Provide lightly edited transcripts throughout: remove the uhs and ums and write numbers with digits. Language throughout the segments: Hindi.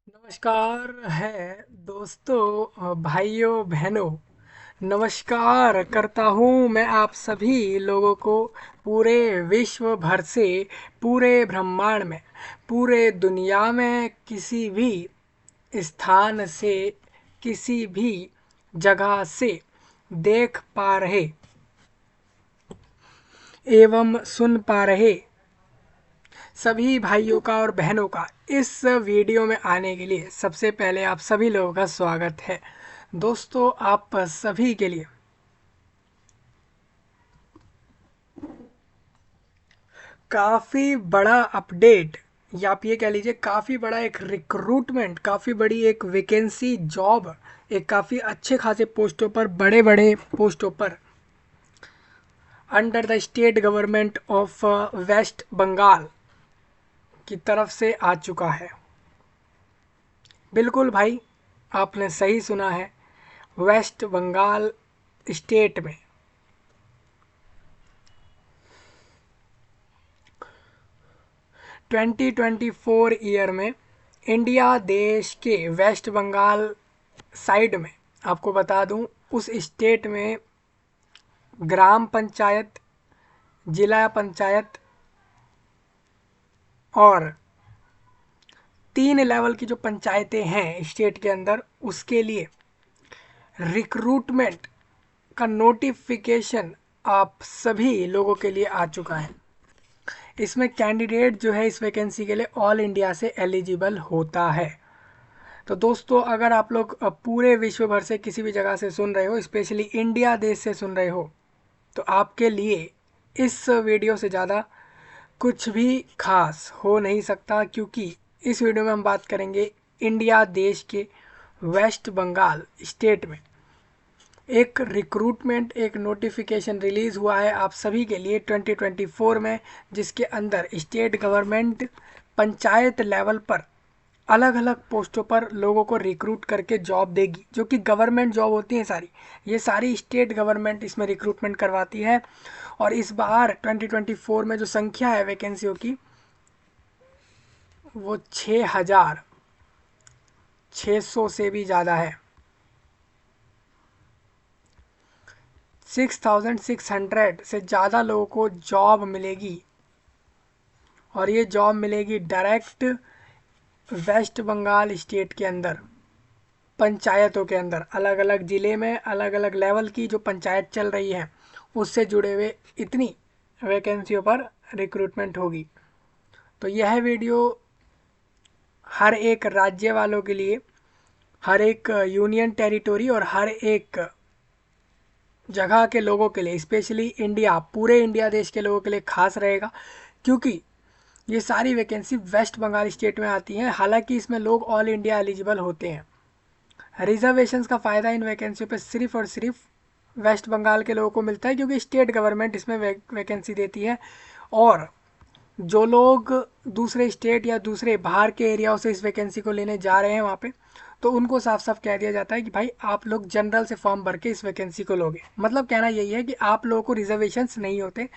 नमस्कार है दोस्तों, भाइयों बहनों। नमस्कार करता हूँ मैं आप सभी लोगों को पूरे विश्व भर से, पूरे ब्रह्मांड में, पूरे दुनिया में किसी भी स्थान से, किसी भी जगह से देख पा रहे एवं सुन पा रहे सभी भाइयों का और बहनों का इस वीडियो में आने के लिए सबसे पहले आप सभी लोगों का स्वागत है। दोस्तों, आप सभी के लिए काफ़ी बड़ा अपडेट, या आप ये कह लीजिए काफ़ी बड़ा एक रिक्रूटमेंट, काफ़ी बड़ी एक वैकेंसी जॉब, एक काफ़ी अच्छे खासे पोस्टों पर, बड़े बड़े पोस्टों पर under the state government of West Bengal की तरफ से आ चुका है। बिल्कुल भाई, आपने सही सुना है। वेस्ट बंगाल स्टेट में 2024 ईयर में इंडिया देश के वेस्ट बंगाल साइड में, आपको बता दूं, उस स्टेट में ग्राम पंचायत, जिला पंचायत और 3 लेवल की जो पंचायतें हैं स्टेट के अंदर, उसके लिए रिक्रूटमेंट का नोटिफिकेशन आप सभी लोगों के लिए आ चुका है। इसमें कैंडिडेट जो है इस वैकेंसी के लिए ऑल इंडिया से एलिजिबल होता है। तो दोस्तों, अगर आप लोग पूरे विश्व भर से किसी भी जगह से सुन रहे हो, स्पेशली इंडिया देश से सुन रहे हो, तो आपके लिए इस वीडियो से ज़्यादा कुछ भी खास हो नहीं सकता, क्योंकि इस वीडियो में हम बात करेंगे इंडिया देश के वेस्ट बंगाल स्टेट में एक रिक्रूटमेंट, एक नोटिफिकेशन रिलीज़ हुआ है आप सभी के लिए 2024 में, जिसके अंदर स्टेट गवर्नमेंट पंचायत लेवल पर अलग अलग पोस्टों पर लोगों को रिक्रूट करके जॉब देगी, जो कि गवर्नमेंट जॉब होती हैं सारी। ये सारी स्टेट गवर्नमेंट इसमें रिक्रूटमेंट करवाती है। और इस बार 2024 में जो संख्या है वैकेंसियों की, वो 6,600 से भी ज़्यादा है। 6,600 से ज़्यादा लोगों को जॉब मिलेगी, और ये जॉब मिलेगी डायरेक्ट वेस्ट बंगाल स्टेट के अंदर पंचायतों के अंदर, अलग अलग ज़िले में अलग अलग लेवल की जो पंचायत चल रही है उससे जुड़े हुए इतनी वैकेंसियों पर रिक्रूटमेंट होगी। तो यह वीडियो हर एक राज्य वालों के लिए, हर एक यूनियन टेरिटोरी और हर एक जगह के लोगों के लिए, स्पेशली इंडिया, पूरे इंडिया देश के लोगों के लिए खास रहेगा, क्योंकि ये सारी वैकेंसी वेस्ट बंगाल स्टेट में आती हैं। हालांकि इसमें लोग ऑल इंडिया एलिजिबल होते हैं। रिजर्वेशंस का फ़ायदा इन वैकेंसियों पे सिर्फ और सिर्फ वेस्ट बंगाल के लोगों को मिलता है, क्योंकि स्टेट गवर्नमेंट इसमें वैकेंसी देती है। और जो लोग दूसरे स्टेट या दूसरे बाहर के एरियाओं से इस वैकेंसी को लेने जा रहे हैं वहाँ पे, तो उनको साफ साफ कह दिया जाता है कि भाई आप लोग जनरल से फॉर्म भर के इस वैकेंसी को लोगे। मतलब कहना यही है कि आप लोगों को रिजर्वेशंस नहीं होते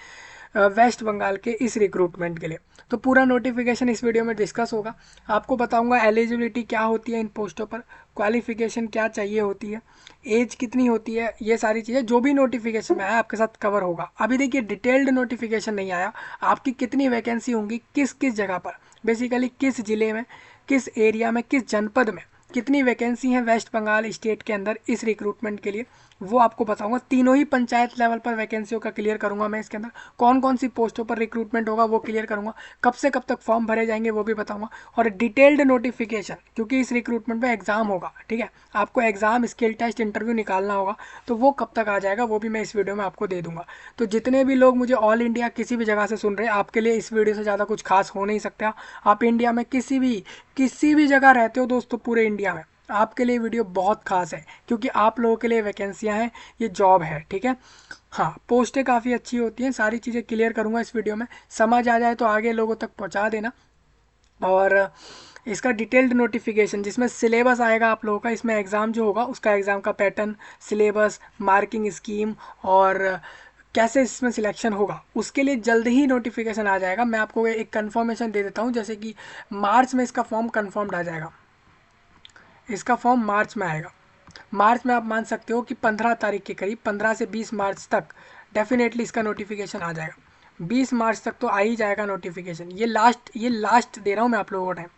वेस्ट बंगाल के इस रिक्रूटमेंट के लिए। तो पूरा नोटिफिकेशन इस वीडियो में डिस्कस होगा। आपको बताऊंगा एलिजिबिलिटी क्या होती है इन पोस्टों पर, क्वालिफिकेशन क्या चाहिए होती है, एज कितनी होती है, ये सारी चीज़ें जो भी नोटिफिकेशन में आया आपके साथ कवर होगा। अभी देखिए डिटेल्ड नोटिफिकेशन नहीं आया, आपकी कितनी वैकेंसी होंगी, किस किस जगह पर, बेसिकली किस ज़िले में, किस एरिया में, किस जनपद में कितनी वैकेंसी है वेस्ट बंगाल स्टेट के अंदर इस रिक्रूटमेंट के लिए, वो आपको बताऊंगा। तीनों ही पंचायत लेवल पर वैकेंसियों का क्लियर करूंगा मैं। इसके अंदर कौन कौन सी पोस्टों पर रिक्रूटमेंट होगा वो क्लियर करूंगा, कब से कब तक फॉर्म भरे जाएंगे वो भी बताऊंगा, और डिटेल्ड नोटिफिकेशन, क्योंकि इस रिक्रूटमेंट में एग्जाम होगा, ठीक है, आपको एग्जाम, स्किल टेस्ट, इंटरव्यू निकालना होगा, तो वो कब तक आ जाएगा वो भी मैं इस वीडियो में आपको दे दूंगा। तो जितने भी लोग मुझे ऑल इंडिया किसी भी जगह से सुन रहे हैं, आपके लिए इस वीडियो से ज़्यादा कुछ खास हो नहीं सकता। आप इंडिया में किसी भी जगह रहते हो दोस्तों, पूरे इंडिया में आपके लिए वीडियो बहुत खास है, क्योंकि आप लोगों के लिए वैकेंसियां हैं, ये जॉब है, ठीक है। हाँ, पोस्टें काफ़ी अच्छी होती हैं, सारी चीज़ें क्लियर करूँगा इस वीडियो में। समझ आ जाए तो आगे लोगों तक पहुँचा देना। और इसका डिटेल्ड नोटिफिकेशन जिसमें सिलेबस आएगा आप लोगों का, इसमें एग्ज़ाम जो होगा उसका एग्ज़ाम का पैटर्न, सिलेबस, मार्किंग स्कीम और कैसे इसमें सिलेक्शन होगा, उसके लिए जल्द ही नोटिफिकेशन आ जाएगा। मैं आपको एक कन्फर्मेशन दे देता हूँ, जैसे कि मार्च में इसका फॉर्म कन्फर्म्ड आ जाएगा। इसका फॉर्म मार्च में आएगा। मार्च में आप मान सकते हो कि 15 तारीख के करीब, 15 से 20 मार्च तक डेफिनेटली इसका नोटिफिकेशन आ जाएगा। 20 मार्च तक तो आ ही जाएगा नोटिफिकेशन। ये लास्ट दे रहा हूँ मैं आप लोगों को टाइम,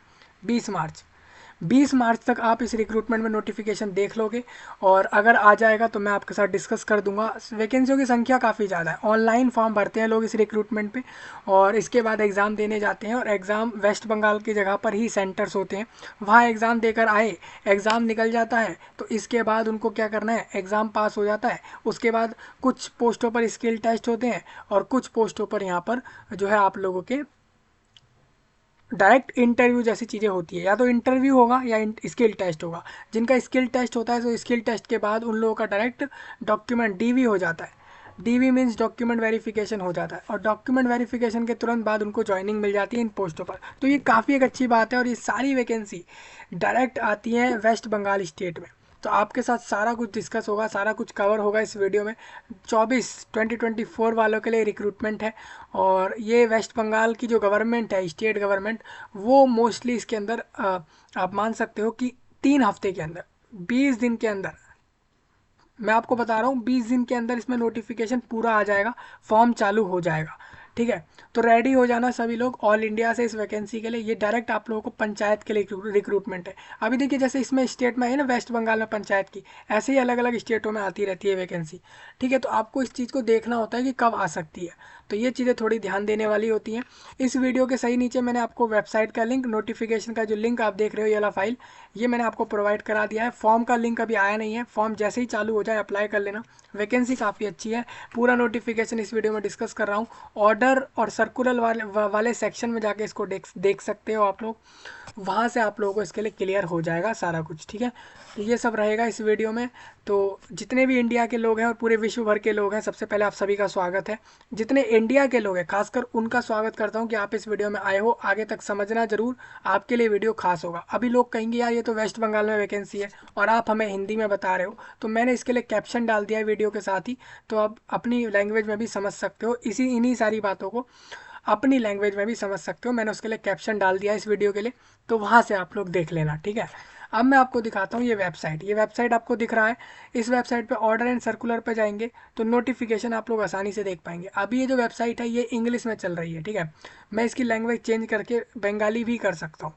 20 मार्च तक आप इस रिक्रूटमेंट में नोटिफिकेशन देख लोगे, और अगर आ जाएगा तो मैं आपके साथ डिस्कस कर दूंगा। वैकेंसियों की संख्या काफ़ी ज़्यादा है, ऑनलाइन फॉर्म भरते हैं लोग इस रिक्रूटमेंट पे, और इसके बाद एग्ज़ाम देने जाते हैं, और एग्ज़ाम वेस्ट बंगाल की जगह पर ही सेंटर्स होते हैं, वहाँ एग्ज़ाम देकर आए, एग्ज़ाम निकल जाता है, तो इसके बाद उनको क्या करना है, एग्ज़ाम पास हो जाता है, उसके बाद कुछ पोस्टों पर स्किल टेस्ट होते हैं, और कुछ पोस्टों पर यहाँ पर जो है आप लोगों के डायरेक्ट इंटरव्यू जैसी चीज़ें होती है, या तो इंटरव्यू होगा या स्किल टेस्ट होगा। जिनका स्किल टेस्ट होता है तो स्किल टेस्ट के बाद उन लोगों का डायरेक्ट डॉक्यूमेंट डीवी हो जाता है। डीवी मीन्स डॉक्यूमेंट वेरिफिकेशन हो जाता है, और डॉक्यूमेंट वेरिफिकेशन के तुरंत बाद उनको ज्वाइनिंग मिल जाती है इन पोस्टों पर। तो ये काफ़ी एक अच्छी बात है, और ये सारी वैकेंसी डायरेक्ट आती हैं वेस्ट बंगाल स्टेट में। तो आपके साथ सारा कुछ डिस्कस होगा, सारा कुछ कवर होगा इस वीडियो में। 2024 वालों के लिए रिक्रूटमेंट है, और ये वेस्ट बंगाल की जो गवर्नमेंट है, स्टेट गवर्नमेंट, वो मोस्टली इसके अंदर आप मान सकते हो कि 3 हफ्ते के अंदर, 20 दिन के अंदर, मैं आपको बता रहा हूँ 20 दिन के अंदर इसमें नोटिफिकेशन पूरा आ जाएगा, फॉर्म चालू हो जाएगा। ठीक है, तो रेडी हो जाना सभी लोग ऑल इंडिया से इस वैकेंसी के लिए। ये डायरेक्ट आप लोगों को पंचायत के लिए रिक्रूटमेंट है। अभी देखिए जैसे इसमें स्टेट में है ना, वेस्ट बंगाल में पंचायत की, ऐसे ही अलग अलग स्टेटों में आती रहती है वैकेंसी। ठीक है, तो आपको इस चीज़ को देखना होता है कि कब आ सकती है, तो ये चीज़ें थोड़ी ध्यान देने वाली होती हैं। इस वीडियो के सही नीचे मैंने आपको वेबसाइट का लिंक, नोटिफिकेशन का जो लिंक आप देख रहे हो ये वाला फाइल, ये मैंने आपको प्रोवाइड करा दिया है। फॉर्म का लिंक अभी आया नहीं है, फॉर्म जैसे ही चालू हो जाए अप्लाई कर लेना। वैकेंसी काफ़ी अच्छी है, पूरा नोटिफिकेशन इस वीडियो में डिस्कस कर रहा हूँ। ऑर्डर और सर्कुलर वाले सेक्शन में जाके इसको देख सकते हो आप लोग, वहाँ से आप लोगों को इसके लिए क्लियर हो जाएगा सारा कुछ। ठीक है, तो ये सब रहेगा इस वीडियो में। तो जितने भी इंडिया के लोग हैं और पूरे विश्व भर के लोग हैं, सबसे पहले आप सभी का स्वागत है। जितने इंडिया के लोग हैं खासकर उनका स्वागत करता हूँ कि आप इस वीडियो में आए हो। आगे तक समझना जरूर, आपके लिए वीडियो खास होगा। अभी लोग कहेंगे यार ये तो वेस्ट बंगाल में वैकेंसी है और आप हमें हिंदी में बता रहे हो, तो मैंने इसके लिए कैप्शन डाल दिया है वीडियो के साथ ही, तो आप अपनी लैंग्वेज में भी समझ सकते हो, इन्हीं सारी बातों को अपनी लैंग्वेज में भी समझ सकते हो। मैंने उसके लिए कैप्शन डाल दिया इस वीडियो के लिए, तो वहाँ से आप लोग देख लेना। ठीक है, अब मैं आपको दिखाता हूँ ये वेबसाइट आपको दिख रहा है। इस वेबसाइट पे ऑर्डर एंड सर्कुलर पे जाएंगे तो नोटिफिकेशन आप लोग आसानी से देख पाएंगे। अभी ये जो वेबसाइट है ये इंग्लिश में चल रही है। ठीक है, मैं इसकी लैंग्वेज चेंज करके बंगाली भी कर सकता हूँ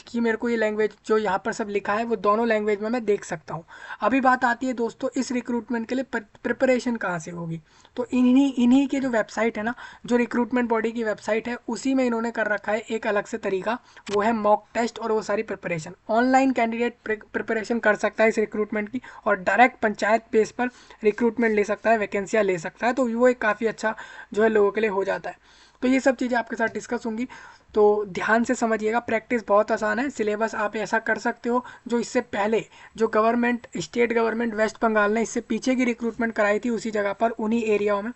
कि मेरे को ये लैंग्वेज जो यहाँ पर सब लिखा है वो दोनों लैंग्वेज में मैं देख सकता हूँ। अभी बात आती है दोस्तों इस रिक्रूटमेंट के लिए प्रिपरेशन कहाँ से होगी, तो इन्हीं के जो वेबसाइट है ना, जो रिक्रूटमेंट बॉडी की वेबसाइट है, उसी में इन्होंने कर रखा है एक अलग से तरीका, वो है मॉक टेस्ट और वो सारी प्रिपरेशन। ऑनलाइन कैंडिडेट प्रिपरेशन कर सकता है इस रिक्रूटमेंट की, और डायरेक्ट पंचायत बेस पर रिक्रूटमेंट ले सकता है, वैकेंसियाँ ले सकता है, तो वो एक काफ़ी अच्छा जो है लोगों के लिए हो जाता है। तो ये सब चीज़ें आपके साथ डिस्कस होंगी, तो ध्यान से समझिएगा। प्रैक्टिस बहुत आसान है, सिलेबस आप ऐसा कर सकते हो जो इससे पहले जो स्टेट गवर्नमेंट वेस्ट बंगाल ने इससे पीछे की रिक्रूटमेंट कराई थी उसी जगह पर, उन्हीं एरियाओं में,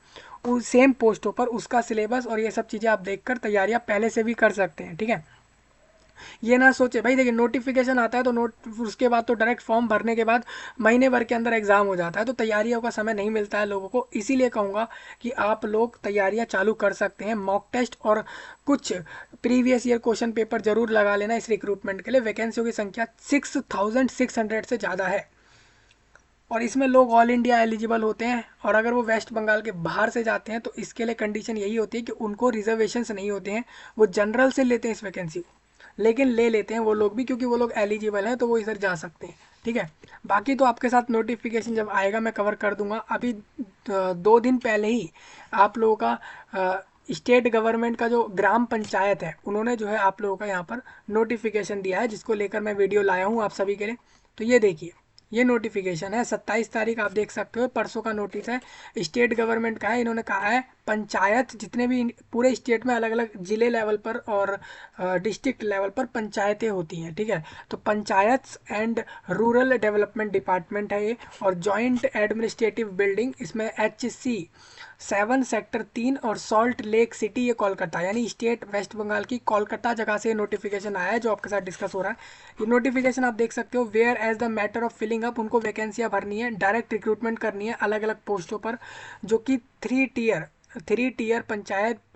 उस सेम पोस्टों पर, उसका सिलेबस और ये सब चीज़ें आप देखकर तैयारियां पहले से भी कर सकते हैं। ठीक है, ये ना सोचे भाई, देखिए नोटिफिकेशन आता है तो उसके बाद तो डायरेक्ट फॉर्म भरने के बाद महीने भर के अंदर एग्जाम हो जाता है, तो तैयारियों का समय नहीं मिलता है लोगों को। इसीलिए कहूँगा कि आप लोग तैयारियां चालू कर सकते हैं, मॉक टेस्ट और कुछ प्रीवियस ईयर क्वेश्चन पेपर जरूर लगा लेना इस रिक्रूटमेंट के लिए। वैकेंसियों की संख्या 6600 से ज़्यादा है, और इसमें लोग ऑल इंडिया एलिजिबल होते हैं, और अगर वो वेस्ट बंगाल के बाहर से जाते हैं तो इसके लिए कंडीशन यही होती है कि उनको रिजर्वेशंस नहीं होते हैं, वो जनरल से लेते हैं इस वैकेंसी को, लेकिन ले लेते हैं वो लोग भी, क्योंकि वो लोग एलिजिबल हैं तो वो इधर जा सकते हैं। ठीक है, बाकी तो आपके साथ नोटिफिकेशन जब आएगा मैं कवर कर दूंगा। अभी 2 दिन पहले ही आप लोगों का स्टेट गवर्नमेंट का जो ग्राम पंचायत है उन्होंने जो है आप लोगों का यहाँ पर नोटिफिकेशन दिया है, जिसको लेकर मैं वीडियो लाया हूँ आप सभी के लिए। तो ये देखिए, ये नोटिफिकेशन है 27 तारीख, आप देख सकते हो, परसों का नोटिस है। स्टेट गवर्नमेंट का है, इन्होंने कहा है पंचायत जितने भी पूरे स्टेट में अलग अलग जिले लेवल पर और डिस्ट्रिक्ट लेवल पर पंचायतें होती हैं। ठीक है, तो panchayat and rural development department है ये, और जॉइंट एडमिनिस्ट्रेटिव बिल्डिंग, इसमें HC7 सेक्टर 3 और सॉल्ट लेक सिटी, ये कोलकाता, यानी स्टेट वेस्ट बंगाल की कोलकाता जगह से नोटिफिकेशन आया है जो आपके साथ डिस्कस हो रहा है। ये नोटिफिकेशन आप देख सकते हो, whereas the matter of filling up, उनको वैकेंसियाँ भरनी है, डायरेक्ट रिक्रूटमेंट करनी है अलग अलग पोस्टों पर, जो कि 3 टियर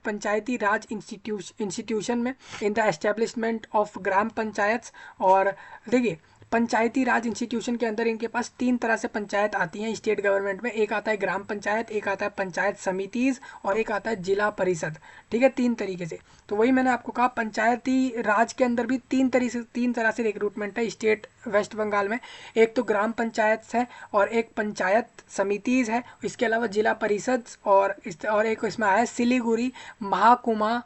पंचायती राज इंस्टीट्यूशन में इन the establishment of gram panchayat. और देखिए पंचायती राज इंस्टीट्यूशन के अंदर इनके पास 3 तरह से पंचायत आती हैं स्टेट गवर्नमेंट में। एक आता है ग्राम पंचायत, एक आता है पंचायत समितिज और एक आता है जिला परिषद। ठीक है, 3 तरीके से। तो वही मैंने आपको कहा, पंचायती राज के अंदर भी 3 तरह से रिक्रूटमेंट है स्टेट वेस्ट बंगाल में। एक तो ग्राम पंचायत है और एक पंचायत समितिज है, इसके अलावा जिला परिषद और एक इसमें आया सिलीगुड़ी महाकुमा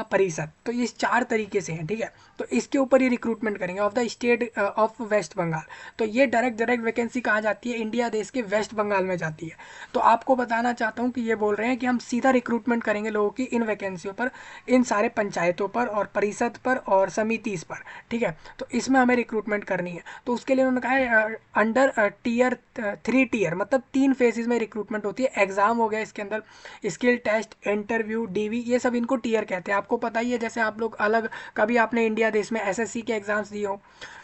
परिषद। तो ये 4 तरीके से हैं। ठीक है, तो इसके ऊपर ये रिक्रूटमेंट करेंगे of the state of West Bengal. तो ये डायरेक्ट वैकेंसी कहाँ जाती है? इंडिया देश के वेस्ट बंगाल में जाती है। तो आपको बताना चाहता हूँ कि ये बोल रहे हैं कि हम सीधा रिक्रूटमेंट करेंगे लोगों की इन वैकेंसियों पर, इन सारे पंचायतों पर और परिषद पर और समितिस पर। ठीक है, तो इसमें हमें रिक्रूटमेंट करनी है। तो उसके लिए उन्होंने कहा है अंडर टीयर 3 टीयर, मतलब 3 फेजेस में रिक्रूटमेंट होती है। एग्जाम हो गया, इसके अंदर स्किल टेस्ट, इंटरव्यू, डीवी, ये सब इनको टीयर कहते हैं। आपको पता ही है, जैसे आप लोग अलग कभी आपने इंडिया देश में एसएससी के एग्जाम्स दिए हो।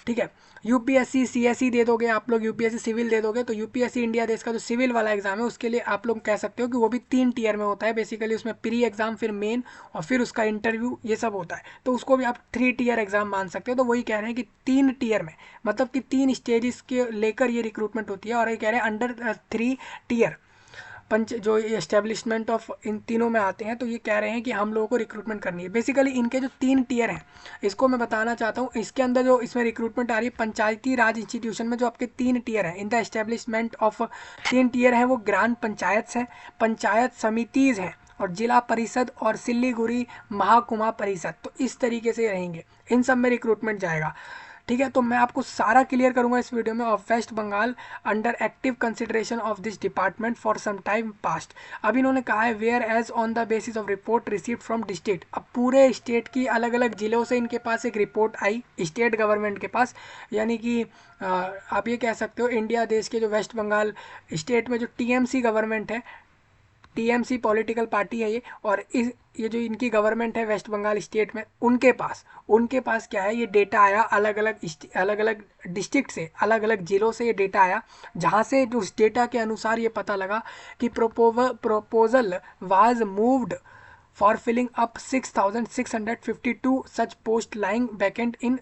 ठीक है, यूपीएससी सीएससी दे दोगे आप लोग, यूपीएससी सिविल दे दोगे, तो यूपीएससी इंडिया देश का जो सिविल वाला एग्जाम है उसके लिए आप लोग कह सकते हो कि वो भी 3 टीयर में होता है। बेसिकली उसमें प्री एग्जाम, फिर मेन और फिर उसका इंटरव्यू, ये सब होता है। तो उसको भी आप 3 टीयर एग्जाम मान सकते हो। तो वही कह रहे हैं कि 3 टीयर में, मतलब कि 3 स्टेजेस के लेकर ये रिक्रूटमेंट होती है। और ये कह रहे हैं अंडर 3 टीयर जो एस्टेब्लिशमेंट ऑफ इन तीनों में आते हैं। तो ये कह रहे हैं कि हम लोगों को रिक्रूटमेंट करनी है। बेसिकली इनके जो 3 टीयर हैं इसको मैं बताना चाहता हूँ। इसके अंदर जो इसमें रिक्रूटमेंट आ रही है पंचायती राज इंस्टीट्यूशन में, जो आपके 3 टीयर हैं in the establishment of 3 tier हैं, वो ग्राम पंचायत है, पंचायत समितिज हैं और जिला परिषद और सिलीगुड़ी महाकुमा परिषद। तो इस तरीके से रहेंगे, इन सब में रिक्रूटमेंट जाएगा। ठीक है, तो मैं आपको सारा क्लियर करूंगा इस वीडियो में। Of West Bengal under active consideration of this department for some time past. अब इन्होंने कहा है whereas on the basis of report received from district. अब पूरे स्टेट की अलग अलग जिलों से इनके पास एक रिपोर्ट आई स्टेट गवर्नमेंट के पास, यानी कि आप ये कह सकते हो इंडिया देश के जो वेस्ट बंगाल स्टेट में जो टीएमसी गवर्नमेंट है, टीएमसी पॉलिटिकल पार्टी है ये, और ये जो इनकी गवर्नमेंट है वेस्ट बंगाल स्टेट में, उनके पास क्या है, ये डेटा आया अलग अलग डिस्ट्रिक्ट से, अलग अलग जिलों से ये डेटा आया, जहाँ से उस डेटा के अनुसार ये पता लगा कि proposal was moved for filling up 6,652 such post lying vacant in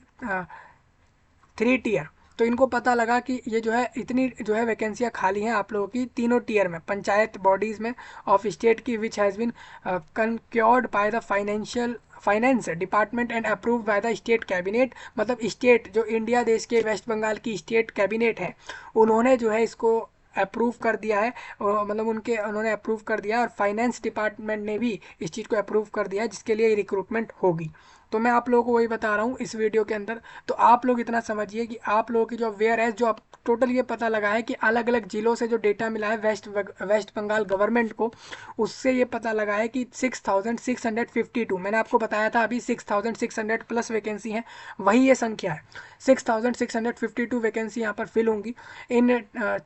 3 tier. तो इनको पता लगा कि ये जो है इतनी जो है वैकेंसियाँ खाली हैं आप लोगों की तीनों टीयर में, पंचायत बॉडीज़ में ऑफ स्टेट की, which has been concurred by the finance department and approved by the state cabinet. मतलब स्टेट जो इंडिया देश के वेस्ट बंगाल की स्टेट कैबिनेट है, उन्होंने जो है इसको अप्रूव कर दिया है, मतलब उन्होंने अप्रूव कर दिया, और फाइनेंस डिपार्टमेंट ने भी इस चीज़ को अप्रूव कर दिया है, जिसके लिए रिक्रूटमेंट होगी। तो मैं आप लोगों को वही बता रहा हूँ इस वीडियो के अंदर। तो आप लोग इतना समझिए कि आप लोगों की जो अवेयर है, जो आप टोटल ये पता लगा है कि अलग अलग जिलों से जो डेटा मिला है वेस्ट बंगाल गवर्नमेंट को, उससे ये पता लगा है कि 6,652, मैंने आपको बताया था अभी 6,600 प्लस वैकेंसी है, वही ये संख्या है। 6,652 वैकेंसी यहाँ पर फिल होंगी इन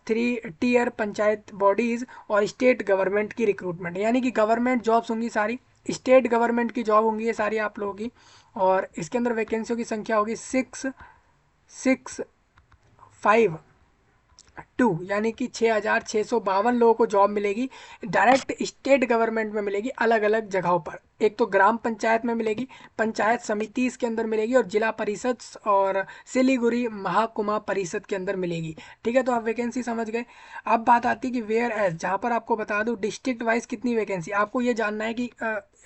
3 टीयर पंचायत बॉडीज़ और स्टेट गवर्नमेंट की रिक्रूटमेंट, यानी कि गवर्नमेंट जॉब्स होंगी सारी, स्टेट गवर्नमेंट की जॉब होंगी ये सारी आप लोगों की। और इसके अंदर वैकेंसियों की संख्या होगी 6,652, यानी कि 6,652 लोगों को जॉब मिलेगी, डायरेक्ट स्टेट गवर्नमेंट में मिलेगी अलग अलग जगहों पर। एक तो ग्राम पंचायत में मिलेगी, पंचायत समिति इसके अंदर मिलेगी, और जिला परिषद और सिलीगुड़ी महाकुमा परिषद के अंदर मिलेगी। ठीक है, तो आप वैकेंसी समझ गए। अब बात आती है कि वेयर एज, जहाँ पर आपको बता दूं डिस्ट्रिक्ट वाइज कितनी वैकेंसी, आपको ये जानना है कि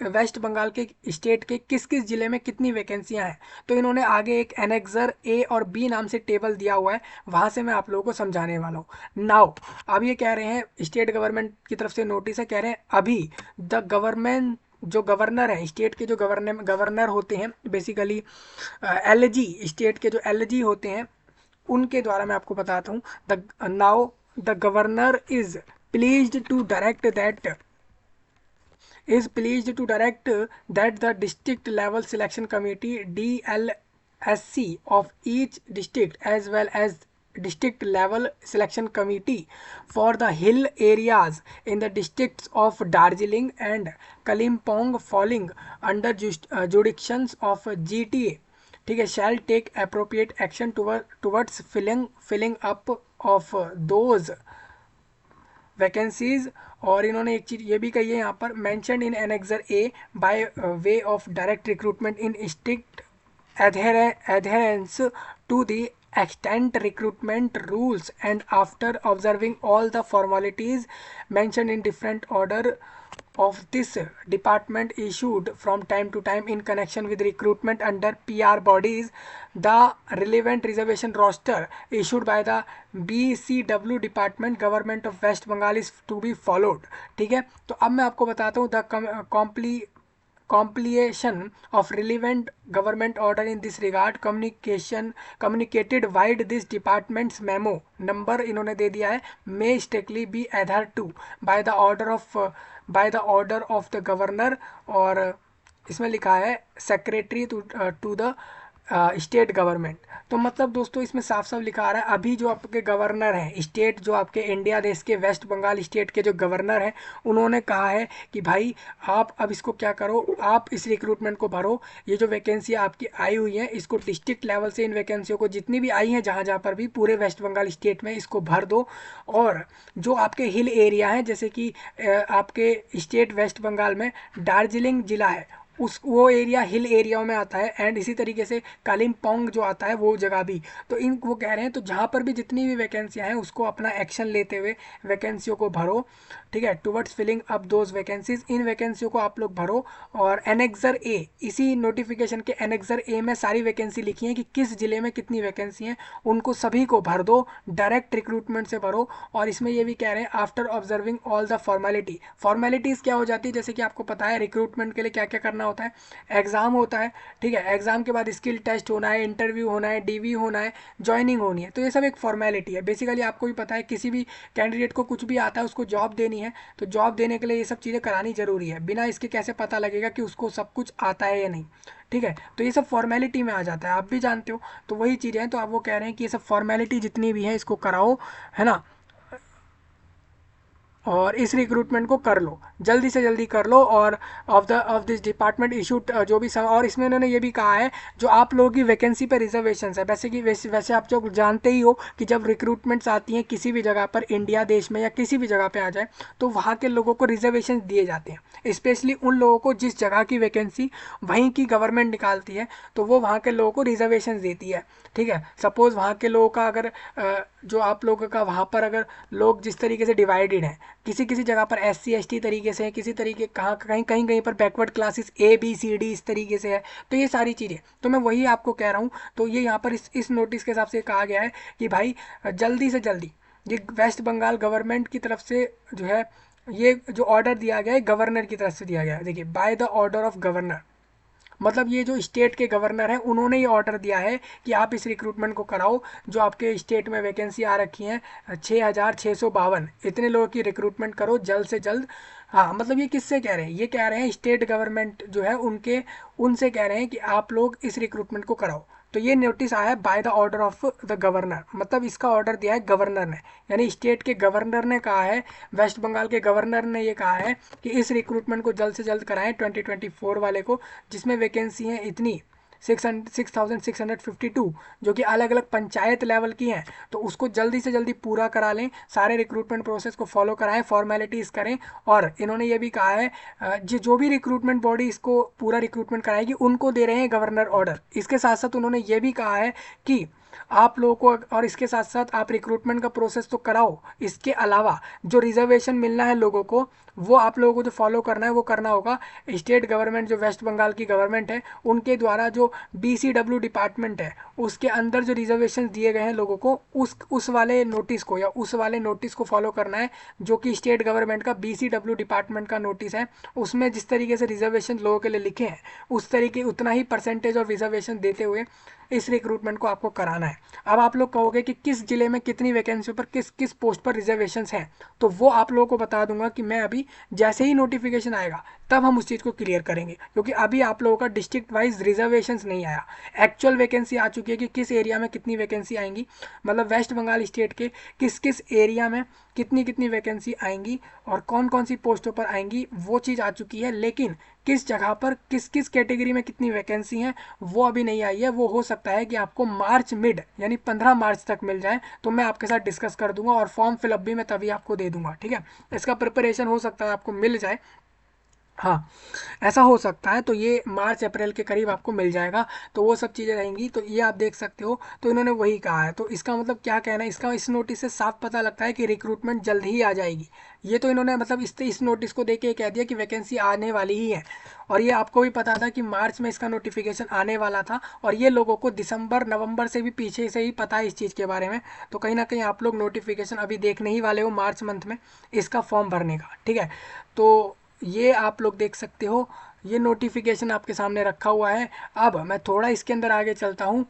वेस्ट बंगाल के स्टेट के किस किस जिले में कितनी वैकेंसियां हैं। तो इन्होंने आगे एक एनेक्सर ए और बी नाम से टेबल दिया हुआ है, वहाँ से मैं आप लोगों को समझाने वाला हूँ। नाउ अब ये कह रहे हैं, स्टेट गवर्नमेंट की तरफ से नोटिस है, कह रहे हैं अभी द गवर्नमेंट, जो गवर्नर है स्टेट के, जो गवर्नर होते हैं बेसिकली एलजी, स्टेट के जो एलजी होते हैं, उनके द्वारा मैं आपको बताता हूँ। Now the governor is pleased to direct that the district level selection committee DLSC of each district as well as district level selection committee for the hill areas in the districts of Darjeeling and Kalimpong falling under jurisdictions of GTA, ठीक है, shall take appropriate action towards filling up of those vacancies. और इन्होंने एक चीज़ ये भी कही है यहाँ पर, mention in annexure A by way of direct recruitment in strict adherence to the extant recruitment rules and after observing all the formalities mentioned in different order of this department issued from time to time in connection with recruitment under PR bodies, the relevant reservation roster issued by the BCW department government of West Bengal is to be followed. ठीक है, तो अब मैं आपको बताता हूँ the completion of relevant government order in this regard communicated wide this department's memo number इन्होंने दे दिया है may strictly be adhered to by the order of the governor, और इसमें लिखा है secretary to the state government. तो मतलब दोस्तों इसमें साफ साफ लिखा आ रहा है अभी जो आपके गवर्नर हैं स्टेट, जो आपके इंडिया देश के वेस्ट बंगाल स्टेट के जो गवर्नर हैं, उन्होंने कहा है कि भाई आप अब इसको क्या करो, आप इस रिक्रूटमेंट को भरो। ये जो वैकेंसी आपकी आई हुई है इसको डिस्ट्रिक्ट लेवल से इन वैकेंसियों को जितनी भी आई हैं जहाँ जहाँ पर भी पूरे वेस्ट बंगाल स्टेट में इसको भर दो। और जो आपके हिल एरिया हैं जैसे कि आपके स्टेट वेस्ट बंगाल में दार्जिलिंग जिला है, उस वो एरिया हिल एरियाओं में आता है, एंड इसी तरीके से कालिम्पोंग जो आता है वो जगह भी। तो इन वो कह रहे हैं तो जहाँ पर भी जितनी भी वैकेंसियाँ हैं उसको अपना एक्शन लेते हुए वैकेंसियों को भरो। ठीक है, towards filling up those vacancies, इन वैकेंसियों को आप लोग भरो। और एनेक्सर ए, इसी नोटिफिकेशन के एनेक्सर ए में सारी वैकेंसी लिखी है कि किस जिले में कितनी वैकेंसी हैं, उनको सभी को भर दो, डायरेक्ट रिक्रूटमेंट से भरो। और इसमें ये भी कह रहे हैं after observing all the formalities क्या हो जाती है, जैसे कि आपको पता है रिक्रूटमेंट के लिए क्या क्या करना होता है, एग्ज़ाम होता है। ठीक है, एग्ज़ाम के बाद स्किल टेस्ट होना है, इंटरव्यू होना है, डीवी होना है, ज्वाइनिंग होनी है। तो ये सब एक फॉर्मेलिटी है। बेसिकली आपको भी पता है किसी भी कैंडिडेट को कुछ भी आता है उसको जॉब देनी है, तो जॉब देने के लिए ये सब चीज़ें करानी ज़रूरी है। बिना इसके कैसे पता लगेगा कि उसको सब कुछ आता है या नहीं। ठीक है, तो ये सब फॉर्मेलिटी में आ जाता है, आप भी जानते हो। तो वही चीज़ें हैं, तो आप वो कह रहे हैं कि ये सब फॉर्मेलिटी जितनी भी है इसको कराओ, है ना, और इस रिक्रूटमेंट को कर लो, जल्दी से जल्दी कर लो। और ऑफ दिस डिपार्टमेंट इशूड जो भी और इसमें उन्होंने ये भी कहा है जो आप लोगों की वैकेंसी पर रिजर्वेशन है, वैसे आप जो जानते ही हो कि जब रिक्रूटमेंट्स आती हैं किसी भी जगह पर, इंडिया देश में या किसी भी जगह पर आ जाए, तो वहाँ के लोगों को रिजर्वेशन दिए जाते हैं, स्पेशली उन लोगों को जिस जगह की वैकेंसी वहीं की गवर्नमेंट निकालती है, तो वो वहाँ के लोगों को रिजर्वेशन देती है। ठीक है, सपोज़ वहाँ के लोगों का अगर जो आप लोगों का वहाँ पर अगर लोग जिस तरीके से डिवाइडेड हैं, किसी किसी जगह पर SC ST तरीके से है, किसी तरीके कहीं कहीं पर बैकवर्ड क्लासेस ABCD इस तरीके से है। तो ये सारी चीज़ें, तो मैं वही आपको कह रहा हूँ। तो ये यहाँ पर इस नोटिस के हिसाब से कहा गया है कि भाई जल्दी से जल्दी ये वेस्ट बंगाल गवर्नमेंट की तरफ से जो है ये जो ऑर्डर दिया गया है गवर्नर की तरफ से दिया गया है। देखिए, by the order of governor, मतलब ये जो स्टेट के गवर्नर हैं उन्होंने ये ऑर्डर दिया है कि आप इस रिक्रूटमेंट को कराओ। जो आपके स्टेट में वैकेंसी आ रखी हैं 6,652, इतने लोगों की रिक्रूटमेंट करो जल्द से जल्द। हाँ, मतलब ये किससे कह रहे हैं, ये कह रहे हैं स्टेट गवर्नमेंट जो है उनसे कह रहे हैं कि आप लोग इस रिक्रूटमेंट को कराओ। तो ये नोटिस आया है by the order of the governor, मतलब इसका ऑर्डर दिया है गवर्नर ने, यानी स्टेट के गवर्नर ने कहा है, वेस्ट बंगाल के गवर्नर ने ये कहा है कि इस रिक्रूटमेंट को जल्द से जल्द कराएं 2024 वाले को, जिसमें वैकेंसी हैं इतनी 6,652 जो कि अलग अलग पंचायत लेवल की हैं। तो उसको जल्दी से जल्दी पूरा करा लें, सारे रिक्रूटमेंट प्रोसेस को फॉलो कराएं, फॉर्मेलिटीज़ करें। और इन्होंने ये भी कहा है जो भी रिक्रूटमेंट बॉडी इसको पूरा रिक्रूटमेंट कराएगी उनको दे रहे हैं गवर्नर ऑर्डर। इसके साथ साथ उन्होंने ये भी कहा है कि आप लोगों को, और इसके साथ साथ आप रिक्रूटमेंट का प्रोसेस तो कराओ, इसके अलावा जो रिजर्वेशन मिलना है लोगों को वो आप लोगों को जो फॉलो करना है वो करना होगा। स्टेट गवर्नमेंट जो वेस्ट बंगाल की गवर्नमेंट है उनके द्वारा जो BCW डिपार्टमेंट है उसके अंदर जो रिजर्वेशन दिए गए हैं लोगों को उस वाले नोटिस को या उस वाले नोटिस को फॉलो करना है, जो कि स्टेट गवर्नमेंट का BCW डिपार्टमेंट का नोटिस है। उसमें जिस तरीके से रिजर्वेशन लोगों के लिए लिखे हैं उस तरीके उतना ही परसेंटेज और रिजर्वेशन देते हुए इस रिक्रूटमेंट को आपको कराना है। अब आप लोग कहोगे कि किस जिले में कितनी वैकेंसी पर किस किस पोस्ट पर रिजर्वेशंस हैं, तो वो आप लोगों को बता दूंगा कि मैं अभी जैसे ही नोटिफिकेशन आएगा तब हम उस चीज़ को क्लियर करेंगे, क्योंकि अभी आप लोगों का डिस्ट्रिक्ट वाइज रिजर्वेशंस नहीं आया। एक्चुअल वैकेंसी आ चुकी है कि किस एरिया में कितनी वैकेंसी आएंगी, मतलब वेस्ट बंगाल स्टेट के किस किस एरिया में कितनी कितनी वैकेंसी आएंगी और कौन कौन सी पोस्टों पर आएंगी, वो चीज़ आ चुकी है। लेकिन किस जगह पर किस किस कैटेगरी में कितनी वैकेंसी हैं वो अभी नहीं आई है। वो हो सकता है कि आपको मार्च मिड यानी 15 मार्च तक मिल जाए, तो मैं आपके साथ डिस्कस कर दूंगा और फॉर्म फिलअप भी मैं तभी आपको दे दूंगा। ठीक है, इसका प्रिपरेशन हो सकता है आपको मिल जाए। हाँ, ऐसा हो सकता है। तो ये मार्च अप्रैल के करीब आपको मिल जाएगा, तो वो सब चीज़ें रहेंगी। तो ये आप देख सकते हो, तो इन्होंने वही कहा है। तो इसका मतलब क्या कहना है, इसका इस नोटिस से साफ पता लगता है कि रिक्रूटमेंट जल्द ही आ जाएगी। ये तो इन्होंने मतलब इस नोटिस को देके कह दिया कि वैकेंसी आने वाली ही है। और ये आपको भी पता था कि मार्च में इसका नोटिफिकेशन आने वाला था, और ये लोगों को दिसंबर नवंबर से भी पीछे से ही पता है इस चीज़ के बारे में। तो कहीं ना कहीं आप लोग नोटिफिकेशन अभी देखने ही वाले हो मार्च मंथ में इसका फॉर्म भरने का, ठीक है। तो ये आप लोग देख सकते हो, ये नोटिफिकेशन आपके सामने रखा हुआ है। अब मैं थोड़ा इसके अंदर आगे चलता हूँ,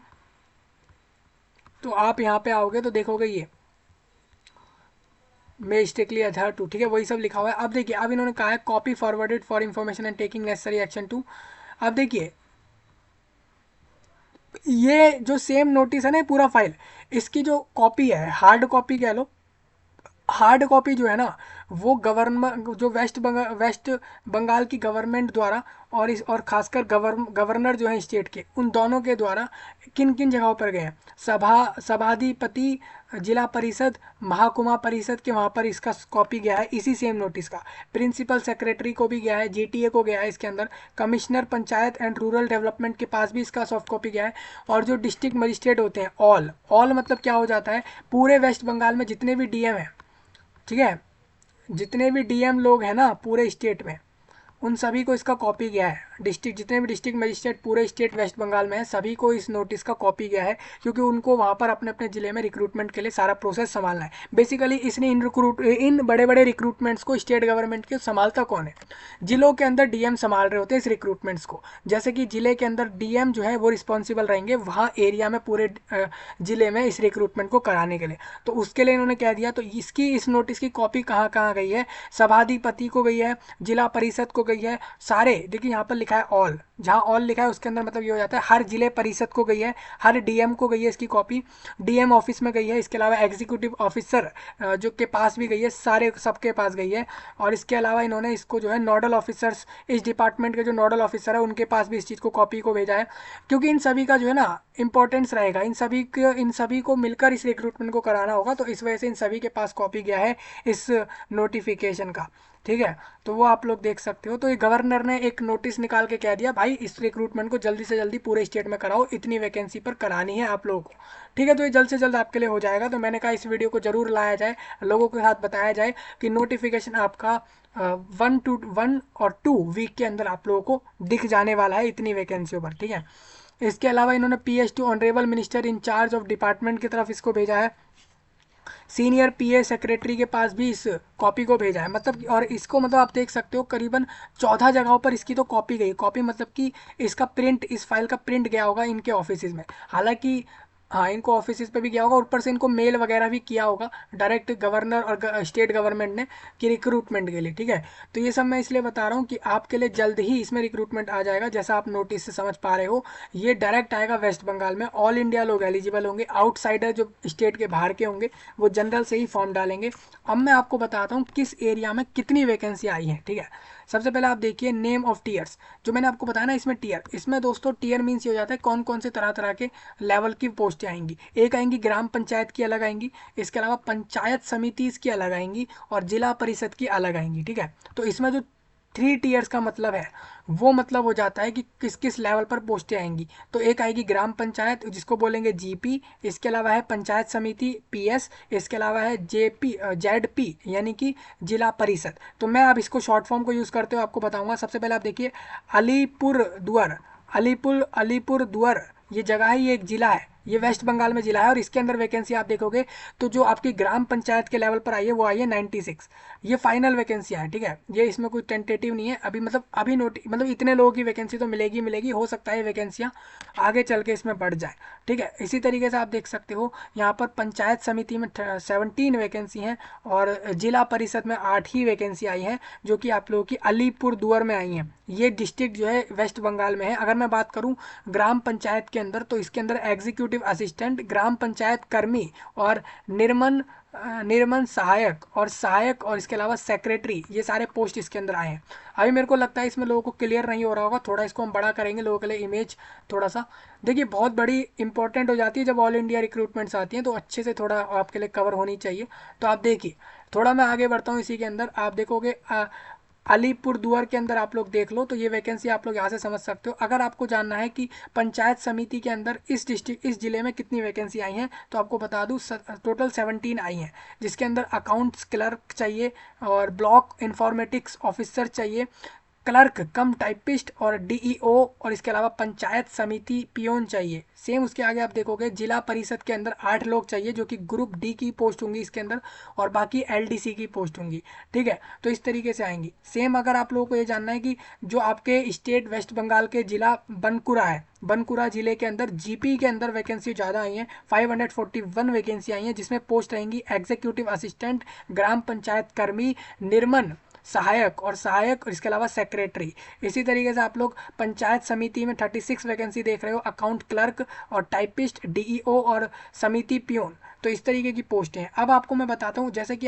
तो आप यहाँ पे आओगे तो देखोगे ये मे स्ट्रिक्टली अधर टू, ठीक है, वही सब लिखा हुआ है। अब देखिए, अब इन्होंने कहा है copy forwarded for information and taking necessary action to. अब देखिए, ये जो सेम नोटिस है ना, पूरा फाइल, इसकी जो कॉपी है, हार्ड कॉपी कह लो, हार्ड कॉपी जो है ना, वो गवर्नमेंट जो वेस्ट बंगाल की गवर्नमेंट द्वारा, और खासकर गवर्नर जो है स्टेट के, उन दोनों के द्वारा किन किन जगहों पर गए हैं, सभाधिपति, जिला परिषद, महाकुमा परिषद के वहाँ पर इसका कॉपी गया है, इसी सेम नोटिस का। प्रिंसिपल सेक्रेटरी को भी गया है, जीटीए को गया है इसके अंदर, commissioner panchayat and rural development के पास भी इसका सॉफ्ट कॉपी गया है। और जो डिस्ट्रिक्ट मजिस्ट्रेट होते हैं, ऑल मतलब क्या हो जाता है, पूरे वेस्ट बंगाल में जितने भी डीएम हैं, ठीक है, जितने भी डीएम लोग हैं ना पूरे स्टेट में, उन सभी को इसका कॉपी गया है। डिस्ट्रिक्ट जितने भी डिस्ट्रिक्ट मजिस्ट्रेट पूरे स्टेट वेस्ट बंगाल में है, सभी को इस नोटिस का कॉपी गया है, क्योंकि उनको वहाँ पर अपने अपने ज़िले में रिक्रूटमेंट के लिए सारा प्रोसेस संभालना है। बेसिकली इसने इन बड़े बड़े रिक्रूटमेंट्स को स्टेट गवर्नमेंट के संभालता कौन है, जिलों के अंदर डीएम संभाल रहे होते हैं इस रिक्रूटमेंट्स को। जैसे कि जिले के अंदर डीएम जो है वो रिस्पॉन्सिबल रहेंगे वहाँ एरिया में, पूरे जिले में इस रिक्रूटमेंट को कराने के लिए। तो उसके लिए इन्होंने कह दिया। तो इसकी इस नोटिस की कॉपी कहाँ कहाँ गई है, सभाधिपति को गई है, जिला परिषद को गई है, सारे देखिए यहाँ पर लिखा है ऑल, जहाँ ऑल लिखा है उसके अंदर मतलब ये हो जाता है हर जिले परिषद को गई है, हर डीएम को गई है इसकी कॉपी, डीएम ऑफिस में गई है, इसके अलावा एग्जीक्यूटिव ऑफिसर जो के पास भी गई है, सारे सबके पास गई है। और इसके अलावा इन्होंने इसको जो है नोडल ऑफिसर्स, इस डिपार्टमेंट के जो नोडल ऑफिसर है उनके पास भी इस चीज़ को कॉपी को भेजा है, क्योंकि इन सभी का जो है ना इंपॉर्टेंस रहेगा, इन सभी को मिलकर इस रिक्रूटमेंट को कराना होगा। तो इस वजह से इन सभी के पास कॉपी गया है इस नोटिफिकेशन का, ठीक है। तो वो आप लोग देख सकते हो। तो ये गवर्नर ने एक नोटिस निकाल के कह दिया, भाई इस रिक्रूटमेंट को जल्दी से जल्दी पूरे स्टेट में कराओ, इतनी वैकेंसी पर करानी है आप लोगों को, ठीक है। तो ये जल्द से जल्द आपके लिए हो जाएगा। तो मैंने कहा इस वीडियो को जरूर लाया जाए, लोगों के साथ बताया जाए कि नोटिफिकेशन आपका 1 और 2 वीक के अंदर आप लोगों को दिख जाने वाला है इतनी वैकेंसियों पर, ठीक है। इसके अलावा इन्होंने PS to honourable minister in charge of department की तरफ इसको भेजा है, सीनियर पीए सेक्रेटरी के पास भी इस कॉपी को भेजा है। मतलब और इसको मतलब आप देख सकते हो करीबन 14 जगहों पर इसकी तो कॉपी गई। कॉपी मतलब कि इसका प्रिंट, इस फाइल का प्रिंट गया होगा इनके ऑफिस में। हालांकि हाँ, इनको ऑफिस पे भी गया होगा, ऊपर से इनको मेल वगैरह भी किया होगा डायरेक्ट गवर्नर और स्टेट गवर्नमेंट ने कि रिक्रूटमेंट के लिए, ठीक है। तो ये सब मैं इसलिए बता रहा हूँ कि आपके लिए जल्द ही इसमें रिक्रूटमेंट आ जाएगा। जैसा आप नोटिस से समझ पा रहे हो, ये डायरेक्ट आएगा वेस्ट बंगाल में, ऑल इंडिया लोग एलिजिबल होंगे, आउटसाइडर जो स्टेट के बाहर के होंगे वो जनरल से ही फॉर्म डालेंगे। अब मैं आपको बताता हूँ किस एरिया में कितनी वैकेंसी आई है, ठीक है। सबसे पहले आप देखिए नेम ऑफ टीयर्स, जो मैंने आपको बताया ना इसमें टीयर, इसमें दोस्तों टीयर मीन्स ये हो जाता है कौन कौन से तरह तरह के लेवल की पोस्टें आएंगी। एक आएंगी ग्राम पंचायत की अलग आएंगी, इसके अलावा पंचायत समिति की अलग आएंगी, और जिला परिषद की अलग आएंगी, ठीक है। तो इसमें जो 3 टीयर्स का मतलब है वो मतलब हो जाता है कि किस किस लेवल पर पोस्टें आएंगी। तो एक आएगी ग्राम पंचायत जिसको बोलेंगे जीपी, इसके अलावा है पंचायत समिति पीएस, इसके अलावा है जेपी जेडपी यानी कि जिला परिषद। तो मैं अब इसको शॉर्ट फॉर्म को यूज़ करते हुए आपको बताऊंगा। सबसे पहले आप देखिए अलीपुर दुअर ये जगह है, ये एक जिला है, ये वेस्ट बंगाल में जिला है। और इसके अंदर वैकेंसी आप देखोगे तो जो आपकी ग्राम पंचायत के लेवल पर आई है वो आई है 96। ये फाइनल वैकेंसी है, ठीक है। ये इसमें कोई टेंटेटिव नहीं है अभी, मतलब अभी मतलब इतने लोगों की वैकेंसी तो मिलेगी, हो सकता है वैकेंसियाँ आगे चल के इसमें बढ़ जाए, ठीक है। इसी तरीके से आप देख सकते हो यहाँ पर पंचायत समिति में 17 वैकेंसी हैं, और जिला परिषद में 8 ही वैकेंसी आई है, जो कि आप लोगों की अलीपुर दुअर में आई हैं। ये डिस्ट्रिक्ट जो है वेस्ट बंगाल में है। अगर मैं बात करूं ग्राम पंचायत के अंदर, तो इसके अंदर एग्जीक्यूटिव असिस्टेंट, ग्राम पंचायत कर्मी, और निर्मन निर्मन सहायक और इसके अलावा सेक्रेटरी, ये सारे पोस्ट इसके अंदर आए हैं। अभी मेरे को लगता है इसमें लोगों को क्लियर नहीं हो रहा होगा, थोड़ा इसको हम बड़ा करेंगे लोगों के लिए इमेज थोड़ा सा। देखिए बहुत बड़ी इंपॉर्टेंट हो जाती है जब ऑल इंडिया रिक्रूटमेंट्स आती हैं, तो अच्छे से थोड़ा आपके लिए कवर होनी चाहिए। तो आप देखिए, थोड़ा मैं आगे बढ़ता हूँ इसी के अंदर, आप देखोगे अलीपुरदुआर के अंदर आप लोग देख लो, तो ये वैकेंसी आप लोग यहाँ से समझ सकते हो। अगर आपको जानना है कि पंचायत समिति के अंदर इस जिले में कितनी वैकेंसी आई हैं, तो आपको बता दूँ टोटल 17 आई हैं, जिसके अंदर अकाउंट्स क्लर्क चाहिए और ब्लॉक इंफॉर्मेटिक्स ऑफिसर चाहिए, क्लर्क कम टाइपिस्ट और डीईओ, और इसके अलावा पंचायत समिति पियोन चाहिए। सेम उसके आगे आप देखोगे जिला परिषद के अंदर 8 लोग चाहिए, जो कि ग्रुप डी की पोस्ट होंगी इसके अंदर, और बाकी एलडीसी की पोस्ट होंगी। ठीक है, तो इस तरीके से आएंगी। सेम अगर आप लोगों को ये जानना है कि जो आपके स्टेट वेस्ट बंगाल के जिला बनकुरा है, बनकुरा जिले के अंदर जीपी के अंदर वैकेंसी ज़्यादा आई हैं, 541 वैकेंसी आई हैं, जिसमें पोस्ट रहेंगी एग्जीक्यूटिव असिस्टेंट, ग्राम पंचायत कर्मी, निर्मन सहायक और इसके अलावा सेक्रेटरी। इसी तरीके से आप लोग पंचायत समिति में 36 वैकेंसी देख रहे हो, अकाउंट क्लर्क और टाइपिस्ट, डीईओ और समिति पियोन। तो इस तरीके की पोस्टें हैं। अब आपको मैं बताता हूँ, जैसे कि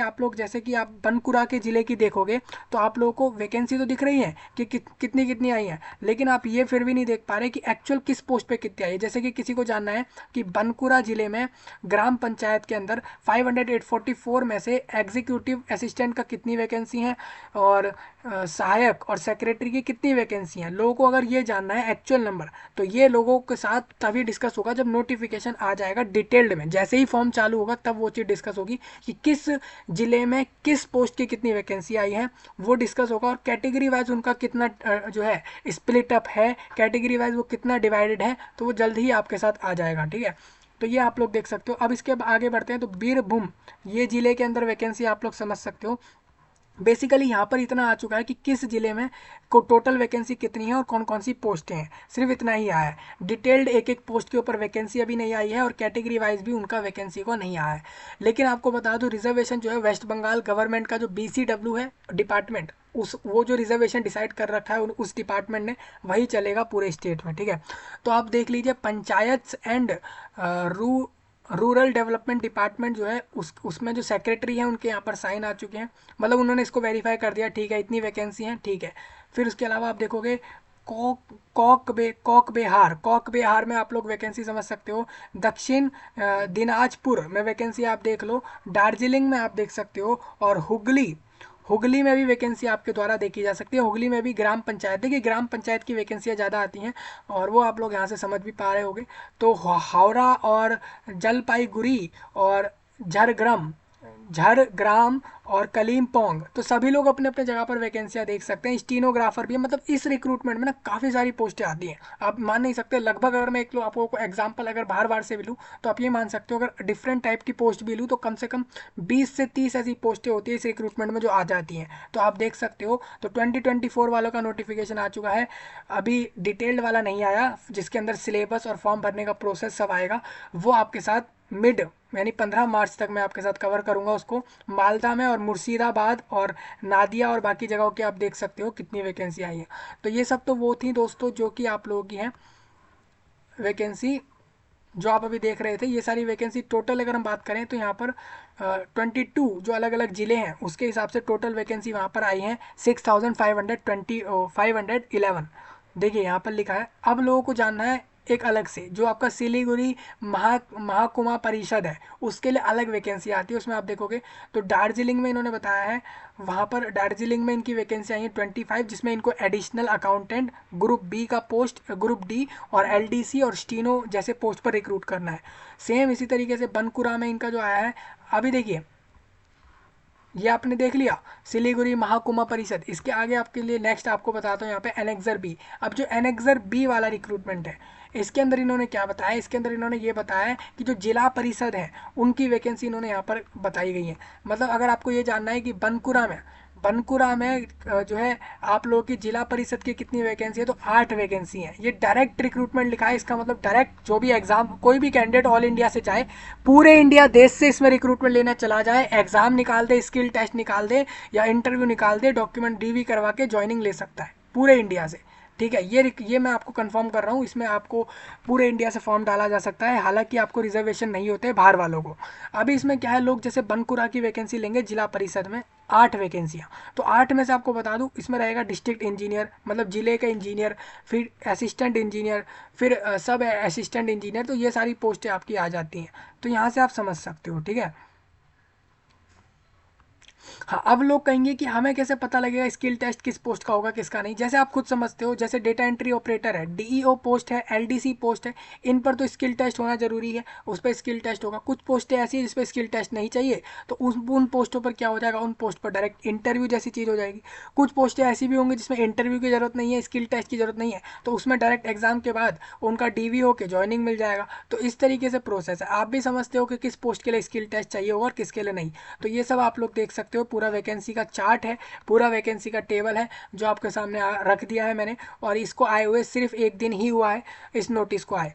आप बनकुरा के ज़िले की देखोगे, तो आप लोगों को वैकेंसी तो दिख रही है कि कितनी कितनी आई हैं, लेकिन आप ये फिर भी नहीं देख पा रहे कि एक्चुअल किस पोस्ट पे कितनी आई है। जैसे कि किसी को जानना है कि बनकुरा ज़िले में ग्राम पंचायत के अंदर 544 में से एग्जीक्यूटिव असिस्टेंट का कितनी वैकेंसी है और सहायक और सेक्रेटरी की कितनी वैकेंसी हैं। लोगों को अगर ये जानना है एक्चुअल नंबर, तो ये लोगों के साथ तभी डिस्कस होगा जब नोटिफिकेशन आ जाएगा डिटेल्ड में। जैसे ही फॉर्म चालू होगा तब वो चीज़ डिस्कस होगी कि किस जिले में किस पोस्ट की कितनी वैकेंसी आई है, वो डिस्कस होगा। और कैटेगरी वाइज उनका कितना जो है स्प्लिट अप है, कैटेगरी वाइज वो कितना डिवाइडेड है, तो वो जल्द ही आपके साथ आ जाएगा। ठीक है, तो ये आप लोग देख सकते हो। अब इसके आगे बढ़ते हैं, तो बीरभूम ये जिले के अंदर वैकेंसी आप लोग समझ सकते हो। बेसिकली यहाँ पर इतना आ चुका है कि किस जिले में को टोटल वैकेंसी कितनी है और कौन कौन सी पोस्टें हैं, सिर्फ इतना ही आया है। डिटेल्ड एक एक पोस्ट के ऊपर वैकेंसी अभी नहीं आई है, और कैटेगरी वाइज भी उनका वैकेंसी को नहीं आया है। लेकिन आपको बता दूं, रिजर्वेशन जो है वेस्ट बंगाल गवर्नमेंट का जो बीसीडब्ल्यू है डिपार्टमेंट, वो जो रिजर्वेशन डिसाइड कर रखा है उस डिपार्टमेंट ने, वही चलेगा पूरे स्टेट में। ठीक है, तो आप देख लीजिए panchayat and rural development department जो है उसमें जो सेक्रेटरी हैं उनके यहाँ पर साइन आ चुके हैं, मतलब उन्होंने इसको वेरीफाई कर दिया, ठीक है इतनी वैकेंसी हैं। ठीक है, फिर उसके अलावा आप देखोगे कॉक बेहार में आप लोग वैकेंसी समझ सकते हो। दक्षिण दिनाजपुर में वैकेंसी आप देख लो, दार्जिलिंग में आप देख सकते हो, और हुगली में भी वैकेंसी आपके द्वारा देखी जा सकती है। हुगली में भी ग्राम पंचायत, देखिए ग्राम पंचायत की वैकेंसियाँ ज़्यादा आती हैं, और वो आप लोग यहाँ से समझ भी पा रहे होंगे। तो हावड़ा और जलपाईगुड़ी और झरग्राम और कलीमपोंग, तो सभी लोग अपने अपने जगह पर वैकेंसियाँ देख सकते हैं। स्टीनोग्राफर भी, मतलब इस रिक्रूटमेंट में ना काफ़ी सारी पोस्टें आती हैं, आप मान नहीं सकते। लगभग अगर मैं आपको एग्जांपल अगर बार से भी लूँ, तो आप ये मान सकते हो अगर डिफरेंट टाइप की पोस्ट भी लूँ, तो कम से कम 20 से 30 ऐसी पोस्टें होती है इस रिक्रूटमेंट में जो आ जाती हैं। तो आप देख सकते हो, तो 2024 वालों का नोटिफिकेशन आ चुका है, अभी डिटेल्ड वाला नहीं आया, जिसके अंदर सिलेबस और फॉर्म भरने का प्रोसेस सब आएगा। वो आपके साथ मिड यानी 15 मार्च तक मैं आपके साथ कवर करूंगा उसको। मालदा में और मुर्शिदाबाद और नादिया और बाकी जगहों के आप देख सकते हो कितनी वैकेंसी आई है। तो ये सब तो वो थी दोस्तों जो कि आप लोगों की हैं वैकेंसी जो आप अभी देख रहे थे। ये सारी वैकेंसी टोटल अगर हम बात करें तो यहाँ पर 22 जो अलग अलग ज़िले हैं उसके हिसाब से टोटल वैकेंसी वहाँ पर आई हैं 6511। देखिए यहाँ पर लिखा है। अब लोगों को जानना है एक अलग से, जो आपका सिलीगुड़ी महाकुमा परिषद है उसके लिए अलग वैकेंसी आती है, उसमें आप देखोगे तो दार्जिलिंग में इन्होंने बताया है, वहाँ पर दार्जिलिंग में इनकी वैकेंसी आई है 25, जिसमें इनको एडिशनल अकाउंटेंट ग्रुप बी का पोस्ट, ग्रुप डी और एलडीसी और स्टीनो जैसे पोस्ट पर रिक्रूट करना है। सेम इसी तरीके से बनकुरा में इनका जो आया है, अभी देखिए ये आपने देख लिया सिलीगुड़ी महाकुमा परिषद। इसके आगे आपके लिए नेक्स्ट आपको बताता हूँ यहाँ पे एनेक्सर बी। अब जो एनेक्सर बी वाला रिक्रूटमेंट है, इसके अंदर इन्होंने क्या बताया, इसके अंदर इन्होंने ये बताया है कि जो जिला परिषद है उनकी वैकेंसी इन्होंने यहाँ पर बताई गई है। मतलब अगर आपको ये जानना है कि बनकुरा में जो है आप लोगों की जिला परिषद की कितनी वैकेंसी है, तो 8 वैकेंसी है। ये डायरेक्ट रिक्रूटमेंट लिखा है, इसका मतलब डायरेक्ट जो भी एग्जाम कोई भी कैंडिडेट ऑल इंडिया से चाहे, पूरे इंडिया देश से इसमें रिक्रूटमेंट लेना चला जाए, एग्जाम निकाल दे, स्किल टेस्ट निकाल दे या इंटरव्यू निकाल दे, डॉक्यूमेंट डीवी करवा के ज्वाइनिंग ले सकता है पूरे इंडिया से। ठीक है, ये मैं आपको कंफर्म कर रहा हूँ, इसमें आपको पूरे इंडिया से फॉर्म डाला जा सकता है, हालांकि आपको रिजर्वेशन नहीं होते बाहर वालों को। अभी इसमें क्या है, लोग जैसे बनकुरा की वैकेंसी लेंगे जिला परिषद में 8 वैकेंसियाँ, तो 8 में से आपको बता दूँ इसमें रहेगा डिस्ट्रिक्ट इंजीनियर, मतलब जिले का इंजीनियर, फिर असिस्टेंट इंजीनियर, फिर सब असिस्टेंट इंजीनियर, तो ये सारी पोस्टें आपकी आ जाती हैं। तो यहाँ से आप समझ सकते हो। ठीक है, हाँ, अब लोग कहेंगे कि हमें कैसे पता लगेगा स्किल टेस्ट किस पोस्ट का होगा किसका नहीं। जैसे आप खुद समझते हो, जैसे डेटा एंट्री ऑपरेटर है, डीईओ पोस्ट है, एलडीसी पोस्ट है, इन पर तो स्किल टेस्ट होना जरूरी है, उस पर स्किल टेस्ट होगा। कुछ पोस्टें ऐसी है जिस पर स्किल टेस्ट नहीं चाहिए, तो उन पोस्टों पर क्या हो जाएगा, उन पोस्ट पर डायरेक्ट इंटरव्यू जैसी चीज़ हो जाएगी। कुछ पोस्टें ऐसी भी होंगी जिसमें इंटरव्यू की जरूरत नहीं है, स्किल टेस्ट की जरूरत नहीं है, तो उसमें डायरेक्ट एग्जाम के बाद उनका डीवी होकर ज्वाइनिंग मिल जाएगा। तो इस तरीके से प्रोसेस है। आप भी समझते हो कि किस पोस्ट के लिए स्किल टेस्ट चाहिए होगा और किसके लिए नहीं। तो ये सब आप लोग देख सकते हो, पूरा वैकेंसी का चार्ट है, पूरा वैकेंसी का टेबल है जो आपके सामने रख दिया है मैंने। और इसको आए हुए सिर्फ एक दिन ही हुआ है इस नोटिस को आए।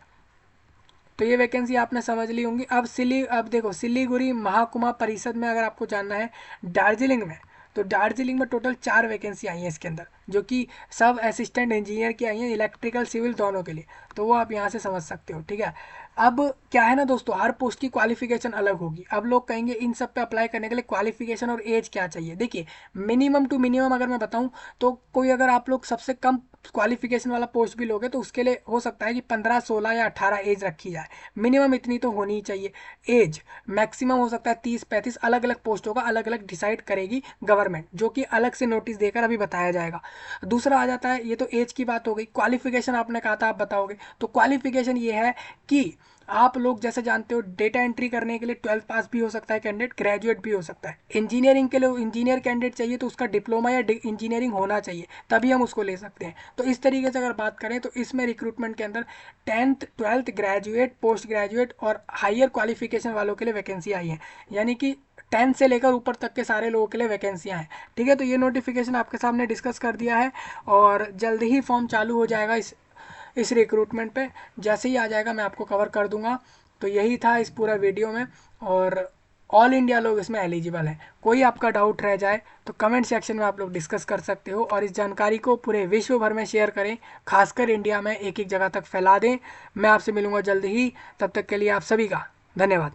तो ये वैकेंसी आपने समझ ली होंगी। अब देखो, सिलीगुड़ी महाकुमा परिषद में अगर आपको जानना है, दार्जिलिंग में, तो दार्जिलिंग में टोटल 4 वैकेंसी आई हैं इसके अंदर, जो कि सब असिस्टेंट इंजीनियर की आई हैं, इलेक्ट्रिकल सिविल दोनों के लिए। तो वो आप यहाँ से समझ सकते हो, ठीक है। अब क्या है ना दोस्तों, हर पोस्ट की क्वालिफिकेशन अलग होगी। अब लोग कहेंगे इन सब पे अप्लाई करने के लिए क्वालिफिकेशन और एज क्या चाहिए। देखिए, मिनिमम टू मिनिमम अगर मैं बताऊं तो कोई, अगर आप लोग सबसे कम क्वालिफिकेशन वाला पोस्ट भी लोगे तो उसके लिए हो सकता है कि 15, 16 या 18 एज रखी जाए। मिनिमम इतनी तो होनी ही चाहिए एज। मैक्सिमम हो सकता है 30, 35, अलग अलग पोस्टों का अलग अलग डिसाइड करेगी गवर्नमेंट, जो कि अलग से नोटिस देकर अभी बताया जाएगा। दूसरा आ जाता है, ये तो एज की बात हो गई। क्वालिफिकेशन आपने कहा था आप बताओगे, तो क्वालिफिकेशन ये है कि आप लोग जैसे जानते हो, डेटा एंट्री करने के लिए 12th पास भी हो सकता है कैंडिडेट, ग्रेजुएट भी हो सकता है। इंजीनियरिंग के लिए इंजीनियर कैंडिडेट चाहिए तो उसका डिप्लोमा या इंजीनियरिंग होना चाहिए, तभी हम उसको ले सकते हैं। तो इस तरीके से अगर बात करें तो इसमें रिक्रूटमेंट के अंदर 10th, 12th, graduate, post graduate और हायर क्वालिफिकेशन वालों के लिए वैकेंसी आई है। यानी कि 10 से लेकर ऊपर तक के सारे लोगों के लिए वैकेंसियाँ हैं, ठीक है। तो ये नोटिफिकेशन आपके सामने डिस्कस कर दिया है, और जल्द ही फॉर्म चालू हो जाएगा इस रिक्रूटमेंट पे। जैसे ही आ जाएगा मैं आपको कवर कर दूंगा। तो यही था इस पूरा वीडियो में, और ऑल इंडिया लोग इसमें एलिजिबल हैं। कोई आपका डाउट रह जाए तो कमेंट सेक्शन में आप लोग डिस्कस कर सकते हो, और इस जानकारी को पूरे विश्व भर में शेयर करें, खासकर इंडिया में एक एक जगह तक फैला दें। मैं आपसे मिलूंगा जल्द ही, तब तक के लिए आप सभी का धन्यवाद।